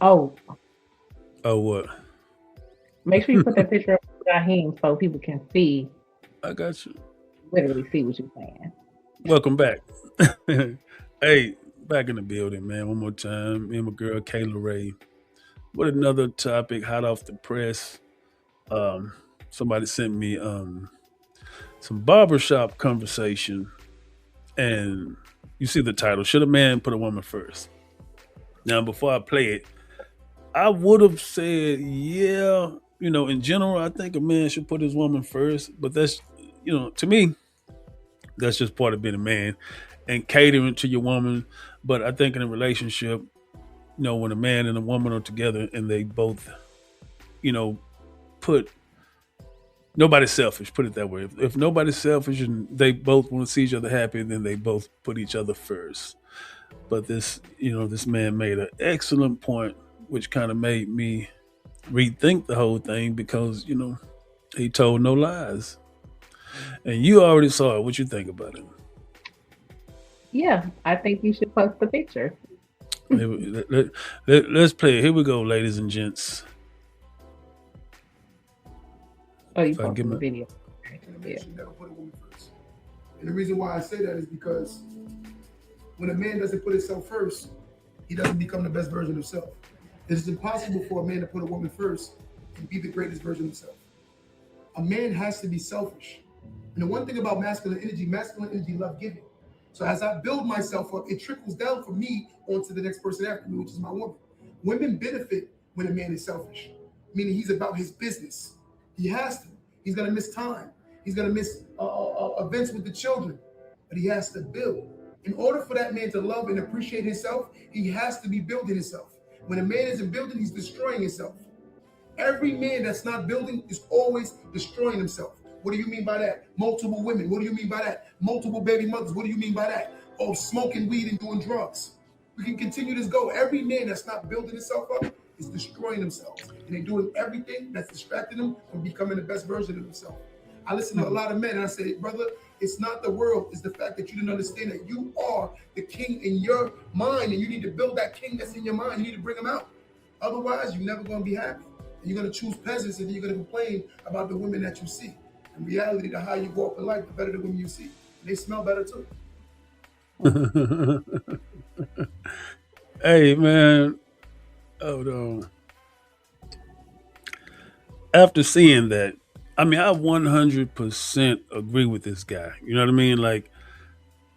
Oh, Oh, what? make sure you put that picture up of Raheem so people can see, I got you. literally see what you're saying. Welcome back. Hey, back in the building, man. One more time. Me and my girl Kayla Ray. What another topic hot off the press. Um, Somebody sent me some barbershop conversation, and you see the title. Should a man put a woman first? Now, before I play it, I would have said, yeah, in general, I think a man should put his woman first, but that's, to me, that's just part of being a man and catering to your woman. But I think in a relationship, when a man and a woman are together and they both, you know, put nobody's selfish, put it that way. If nobody's selfish and they both want to see each other happy, then they both put each other first. But this man made an excellent point, which kind of made me rethink the whole thing because, he told no lies. And you already saw it. What you think about it? Yeah, I think you should post the picture. Let's play it. Here we go, ladies and gents. Oh, you If I can get posted the my video. And a man Yeah. should never put a woman first. And the reason why I say that is because when a man doesn't put himself first, he doesn't become the best version of himself. It is impossible for a man to put a woman first and be the greatest version of himself. A man has to be selfish. And the one thing about masculine energy love giving. So as I build myself up, it trickles down from me onto the next person after me, which is my woman. Women benefit when a man is selfish, meaning he's about his business. He has to. He's gonna miss time. He's gonna miss events with the children, but he has to build. In order for that man to love and appreciate himself, he has to be building himself. When a man isn't building, he's destroying himself. Every man that's not building is always destroying himself. What do you mean by that? Multiple women. What do you mean by that? Multiple baby mothers. What do you mean by that? Oh, smoking weed and doing drugs. We can continue this go. Every man that's not building himself up is destroying themselves. And they're doing everything that's distracting them from becoming the best version of themselves. I listen to a lot of men and I say, brother, it's not the world, it's the fact that you didn't understand that you are the king in your mind and you need to build that king that's in your mind. You need to bring him out. Otherwise, you're never going to be happy. And you're going to choose peasants and then you're going to complain about the women that you see. In reality, the higher you go up in life, the better the women you see. And they smell better too. Hey man, hold on. After seeing that, I mean, I 100% agree with this guy. You know what I mean? Like,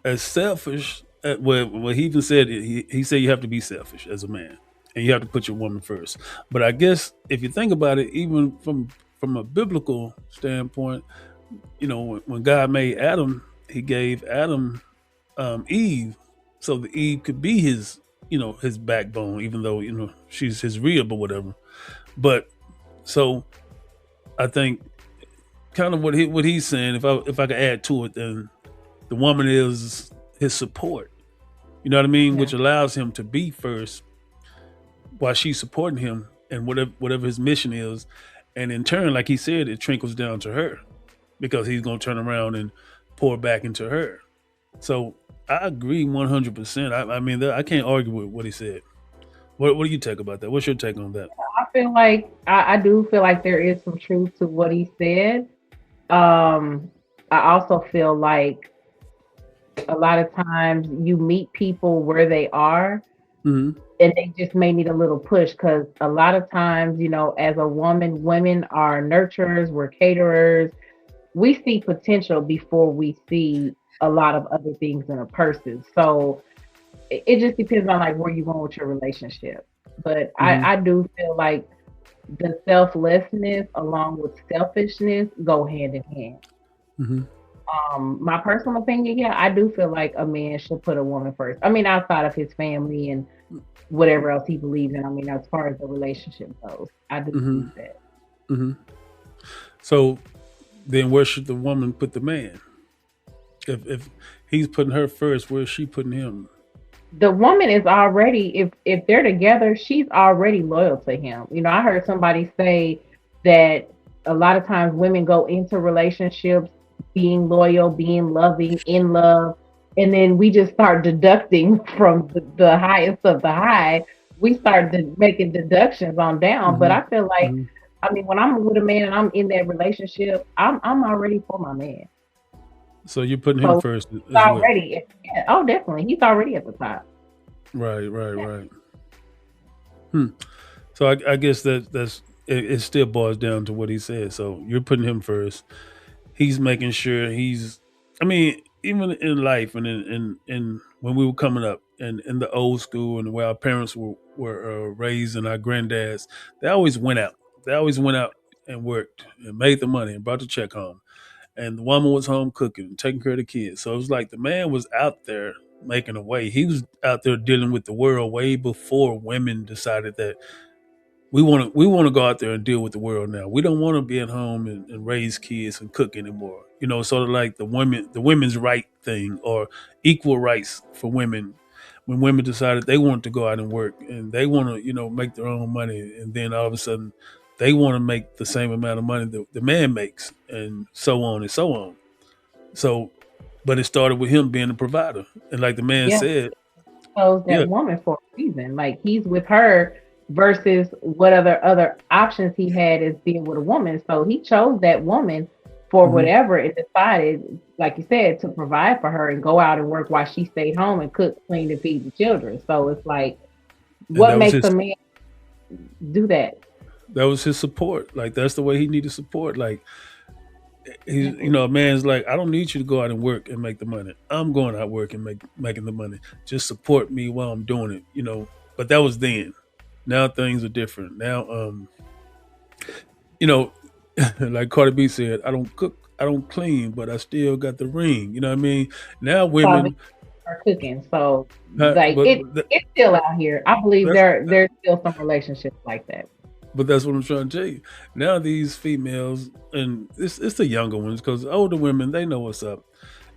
as selfish, what he even said, he said you have to be selfish as a man, and you have to put your woman first. But I guess if you think about it, even from a biblical standpoint, when God made Adam, He gave Adam Eve, so the Eve could be his backbone, even though she's his rib or whatever. But so I think kind of what he's saying. If I could add to it, then the woman is his support. You know what I mean? Yeah. Which allows him to be first while she's supporting him and whatever his mission is. And in turn, like he said, it trickles down to her because he's gonna turn around and pour back into her. So I agree 100%. I mean, I can't argue with what he said. What do you take about that? What's your take on that? I feel like I do feel like there is some truth to what he said. Um, I also feel like a lot of times you meet people where they are Hmm. and they just may need a little push because a lot of times, as a woman, women are nurturers, we're caterers. We see potential before we see a lot of other things in a person. So it just depends on like where you going with your relationship. But Hmm. I do feel like the selflessness along with selfishness go hand in hand. Hmm. My personal opinion, yeah, I do feel like a man should put a woman first. I mean, outside of his family and whatever else he believes in. I mean, as far as the relationship goes, I do Hmm. believe that. Hmm. So then, where should the woman put the man? If he's putting her first, where is she putting him? The woman is already, if they're together, she's already loyal to him. I heard somebody say that a lot of times women go into relationships being loyal, being loving, in love, and then we just start deducting from the highest of the high we start making deductions on down. But Hmm. I feel like, Hmm. I mean, when I'm with a man and I'm in that relationship, I'm already for my man. So you're putting him So first he's as well. already, yeah, oh, definitely, he's already at the top. Right, right, Yeah, right. Hmm. So I guess that's it still boils down to what he said. So you're putting him first. He's making sure he's. I mean, even in life and in when we were coming up and in the old school and the way our parents were raised and our granddads, they always went out. They always went out and worked and made the money and brought the check home. And the woman was home cooking, taking care of the kids. So it was like the man was out there making a way. He was out there dealing with the world way before women decided that we want to go out there and deal with the world now. We don't want to be at home and raise kids and cook anymore. You know, sort of like the women's right thing or equal rights for women. When women decided they wanted to go out and work and they want to, make their own money, and then all of a sudden they want to make the same amount of money that the man makes, and so on and so on. So, but it started with him being a provider, and like the man yeah. said, Chose yeah. that woman for a reason. Like he's with her versus what other options he had as being with a woman. So he chose that woman for Hmm. whatever and decided, like you said, to provide for her and go out and work while she stayed home and cook, clean, and feed the children. So it's like, And what makes a man do that? that was his support. Like that's the way he needed support. Like he's, Exactly. a man's like, I don't need you to go out and work and make the money. I'm going out work and making the money. Just support me while I'm doing it. But that was then. Now things are different. Now, you know, like Cardi B said, I don't cook, I don't clean, but I still got the ring. You know what I mean? Now Probably women, are cooking. So like but it's still out here. I believe that's there's still some relationships like that. but that's what I'm trying to tell you. Now these females, and it's the younger ones, because older women they know what's up,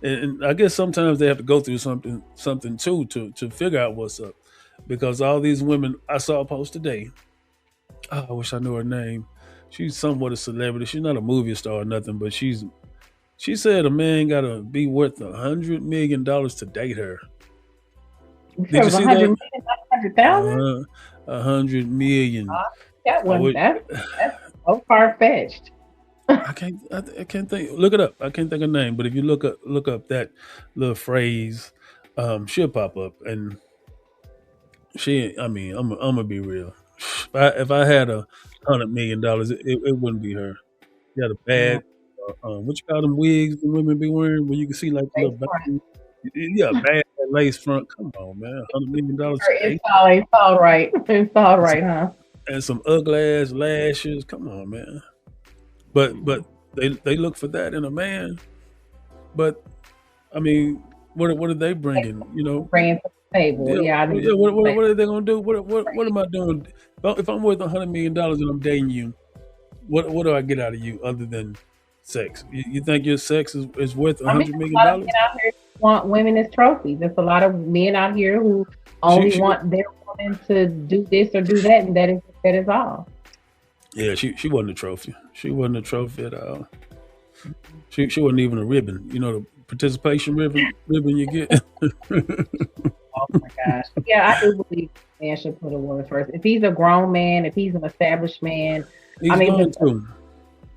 and I guess sometimes they have to go through something too to figure out what's up, because all these women I saw a post today. Oh, I wish I knew her name. She's somewhat a celebrity. She's not a movie star or nothing, but she said a man got to be worth $100 million to date her. You said Did it you was see 100 that? million, not 100,000? 100 million. That I one would. that's so far fetched. I can't think. Look it up. I can't think of name, but if you look up that little phrase, she'll pop up. And she, I mean, I'm gonna be real. If I had $100 million, it wouldn't be her. She had a Mm, bad, what you call them wigs the women be wearing, where you can see like the face little front. bang. Yeah, bad lace front. Come on, man, $100 million It's today, all right. It's all and some, right, huh? and some ugly ass lashes. Come on, man. But they look for that in a man. But I mean, what are they bringing? Bringing to the table. Yeah, Yeah, I do yeah. believe What that. what are they gonna do? What am I doing? If I'm worth $100 million and I'm dating you, what do I get out of you other than sex? You think your sex is worth a I mean, hundred there's million a lot of men dollars? out here who want women as trophies. There's a lot of men out here who She only she want their woman to do this or do that, and that is all. yeah, she wasn't a trophy. She wasn't a trophy at all. She wasn't even a ribbon. You know the participation ribbon you get. Oh my gosh. Yeah, I do believe a man should put a woman first. If he's a grown man, if he's an established man, I He's mean, going to.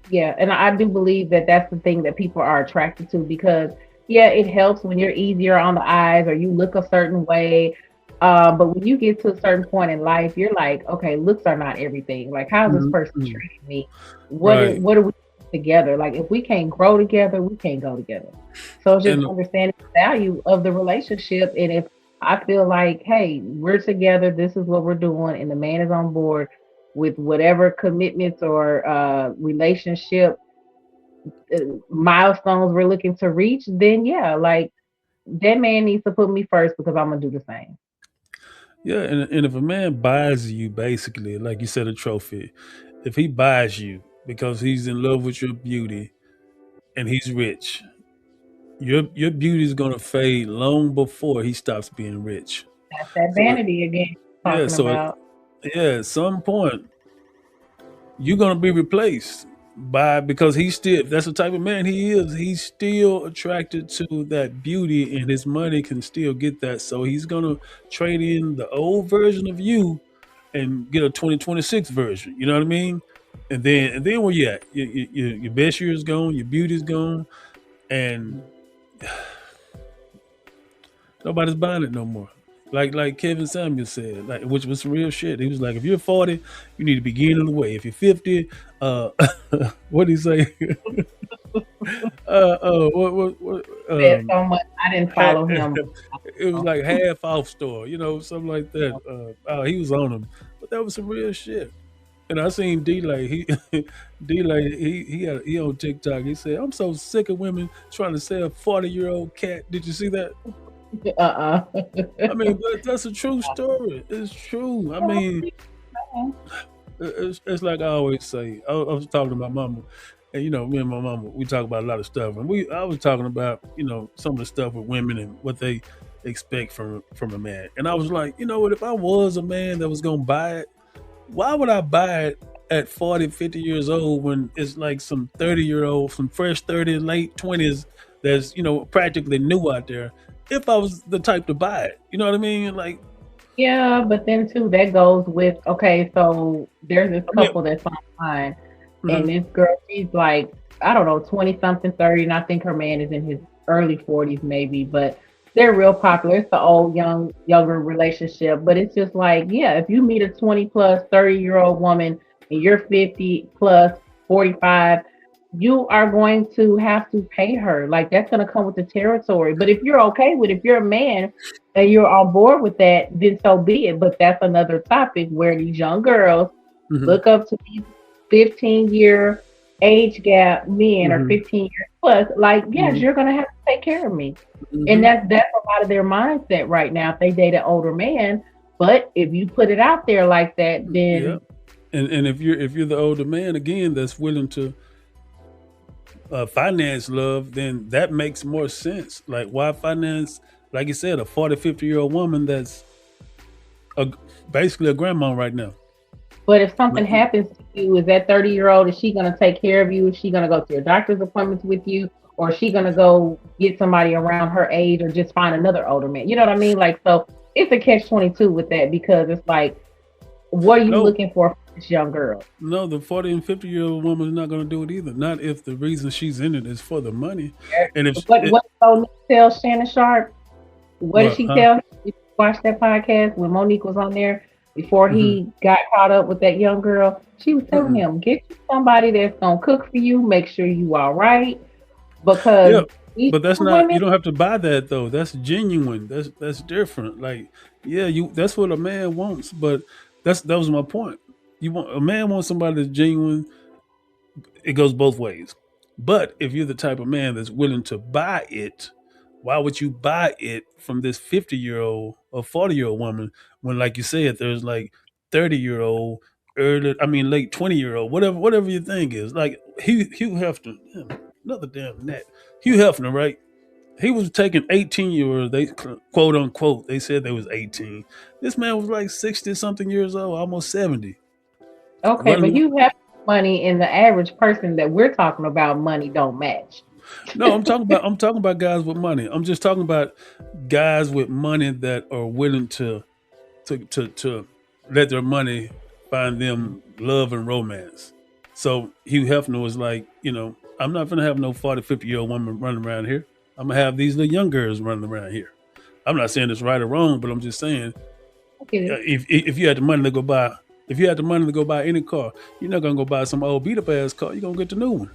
yeah, and I do believe that that's the thing that people are attracted to because, yeah, it helps when you're easier on the eyes or you look a certain way. But when you get to a certain point in life, you're like, okay, looks are not everything. Like, how's this Mhm, person mhm. treating me? Right. What are we together? Like, if we can't grow together, we can't go together. So it's just And understanding the value of the relationship. And if I feel like, hey, we're together, this is what we're doing, and the man is on board with whatever commitments or relationship uh, milestones we're looking to reach, then yeah, like that man needs to put me first because I'm gonna do the same. yeah, and if a man buys you basically, like you said, a trophy, if he buys you because he's in love with your beauty and he's rich, your beauty is gonna fade long before he stops being rich. That's that So vanity again yeah, talking so about. yeah, at some point you're gonna be replaced by, because he's still, if that's the type of man he is, he's still attracted to that beauty and his money can still get that. So he's gonna trade in the old version of you and get a 2026 version. You know what I mean? And then where you at? Your best year is gone, your beauty's gone, and nobody's buying it no more. Like Kevin Samuel said, like which was some real shit. He was like, if you're 40, you need to be getting the way. If you're 50, uh, what did he say? What Said so much. I didn't follow him. it was like half off store, something like that. He was on them, but that was some real shit. And I seen D-Lay, D-Lay, he on TikTok. He said, "I'm so sick of women trying to sell 40-year-old cat." Did you see that? Uh-uh. I mean, but that's a true story. It's true. I mean, it's like I always say. I was talking to my mama, and me and my mama, we talk about a lot of stuff, and I was talking about some of the stuff with women and what they expect from a man, and I was like, you know what? If I was a man that was gonna buy it, why would I buy it at 40, 50 years old when it's like some 30-year-old, some fresh 30, late 20s that's practically new out there? If I was the type to buy it, you know what I mean? Like, Yeah, but then too, that goes with okay, so there's this I mean, couple that's online, and mhm, this girl, she's like, I don't know, 20 something, 30, and I think her man is in his early 40s maybe, but they're real popular. It's the old younger relationship, but it's just like, yeah, if you meet a 20 plus 30-year-old woman and you're 50 plus 45, you are going to have to pay her. Like that's going to come with the territory. But if you're okay with, if you're a man and you're on board with that, then so be it. But that's another topic where these young girls mhm, look up to these 15-year age gap men or mhm, 15 years plus. Like, yes, mhm, you're going to have to take care of me. And mhm. that's a lot of their mindset right now if they date an older man. But if you put it out there like that, Yeah. then And if you're the older man again that's willing to finance love, then that makes more sense. Like why finance, like you said, a 40, 50-year-old woman that's a, basically a grandma right now. but if Like, something happens to you, is that 30-year-old, is she going to take care of you? Is she going to go to your doctor's appointments with you? Or is she going to go get somebody around her age or just find another older man? You know what I mean? Like, so it's a catch 22 with that because it's like, what are you no, looking for this young girl? no, the 40 and 50-year-old woman is not going to do it either. Not if the reason she's in it is for the money. And if it, What Monique tell Shannon Sharp? What did well, she huh? tell him? Did you watch that podcast when Monique was on there before Mm-hmm, he got caught up with that young girl? She was telling mm-mm. him, get you somebody that's gonna cook for you, make sure you all right. Because Yeah, these but that's not. women, You don't have to buy that though. That's genuine. That's different. Like, yeah, you. That's what a man wants. But that was my point. You want a man wants somebody that's genuine. It goes both ways. But if you're the type of man that's willing to buy it, why would you buy it from this 50-year-old or 40-year-old woman when, like you said, there's like 30-year-old, early, I mean, late 20-year-old, whatever your thing is. Like Hugh Hefner, another damn net. Hugh Hefner, right? He was taking 18-year-olds, they quote unquote, they said they was 18. This man was like 60 something years old, almost 70. okay, but Running you have money and the average person that we're talking about money don't match. No, I'm talking about guys with money. I'm just talking about guys with money that are willing to let their money find them love and romance. So Hugh Hefner was like, I'm not gonna have no 40, 50-year-old woman running around here. I'm gonna have these little young girls running around here. I'm not saying it's right or wrong, but I'm just saying I get it. if you had the money to go buy if you had the money to go buy any car, you're not gonna go buy some old beat up ass car. You're gonna get the new one.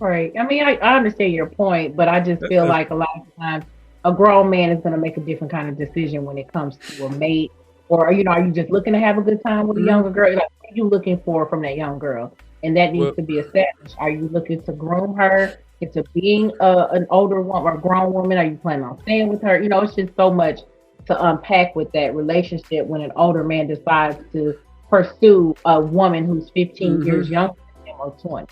Right. I mean, I understand your point, but I just That- feel that's like a lot of times a grown man is going to make a different kind of decision when it comes to a mate. Or, are you just looking to have a good time with a mhm. younger girl? Like, what are you looking for from that young girl? And that needs Well, to be established. Are you looking to groom her into being an older woman or a grown woman? Are you planning on staying with her? It's just so much to unpack with that relationship when an older man decides to pursue a woman who's 15 mhm. years younger than him or 20.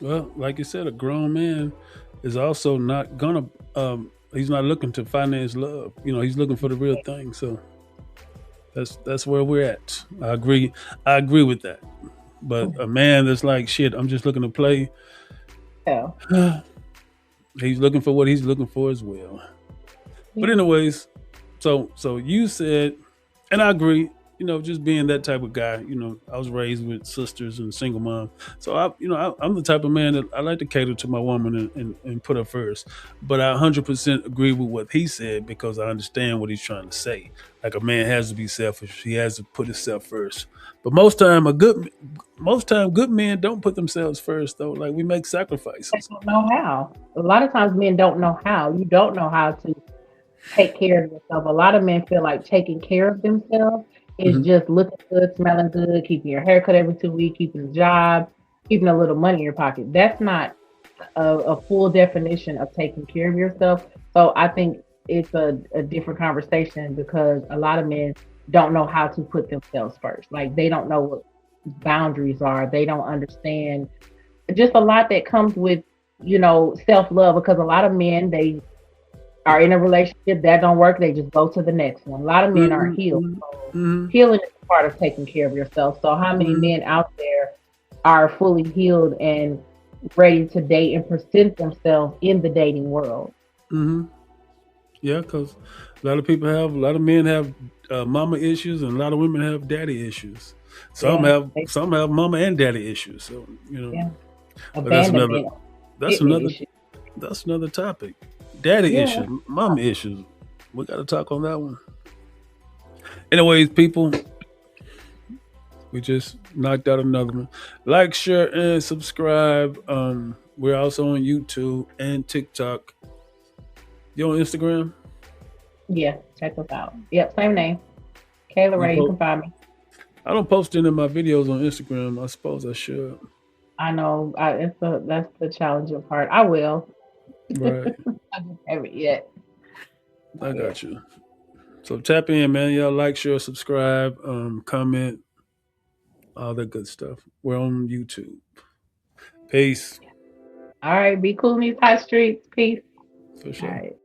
Well, like you said, a grown man is also not gonna. He's not looking to finance love. He's looking for the real thing. So that's where we're at. I agree. I agree with that. But a man that's like shit, I'm just looking to play. Yeah. He's looking for what he's looking for as well. But Yeah. anyways, so you said, and I agree. just being that type of guy. I was raised with sisters and single mom, so I'm the type of man that I like to cater to my woman and put her first. But I 100% agree with what he said because I understand what he's trying to say. Like a man has to be selfish; he has to put himself first. But most time, good men don't put themselves first though. Like we make They sacrifices. don't know how. A lot of times men don't know how. You don't know how to take care of yourself. A lot of men feel like taking care of themselves is Hmm. just looking good, smelling good, keeping your haircut every 2 weeks, keeping a job, keeping a little money in your pocket. That's not a full definition of taking care of yourself. So I think it's a different conversation because a lot of men don't know how to put themselves first. Like they don't know what boundaries are. They don't understand just a lot that comes with, self love because a lot of men they are in a relationship that don't work, they just go to the next one. A lot of men aren't Hmm. healed. Hmm. So Hmm. healing is a part of taking care of yourself. So how many Hmm. men out there are fully healed and ready to date and present themselves in the dating world? Hmm. Yeah, because a lot of men have mama issues, and a lot of women have daddy issues. Some Yeah. have some have mama and daddy issues. So Yeah. but Abandonment, that's commitment another issues. that's another topic. Daddy Yeah. issues, mama issues. We got to talk on that one. Anyways, people, we just knocked out another one. Like, share, and subscribe. We're also on YouTube and TikTok. You on Instagram? Yeah. Check us out. Yep. Same name. Kayla You Ray. You po- can find me. I don't post any of my videos on Instagram. I suppose I should. I know. That's the challenging part. I will. Right. I just haven't yet. Not I yet. got you. So tap in, man. Y'all like, share, subscribe, comment, all that good stuff. We're on YouTube. Peace. All right. Be cool in these high streets. Peace. For All sure. right.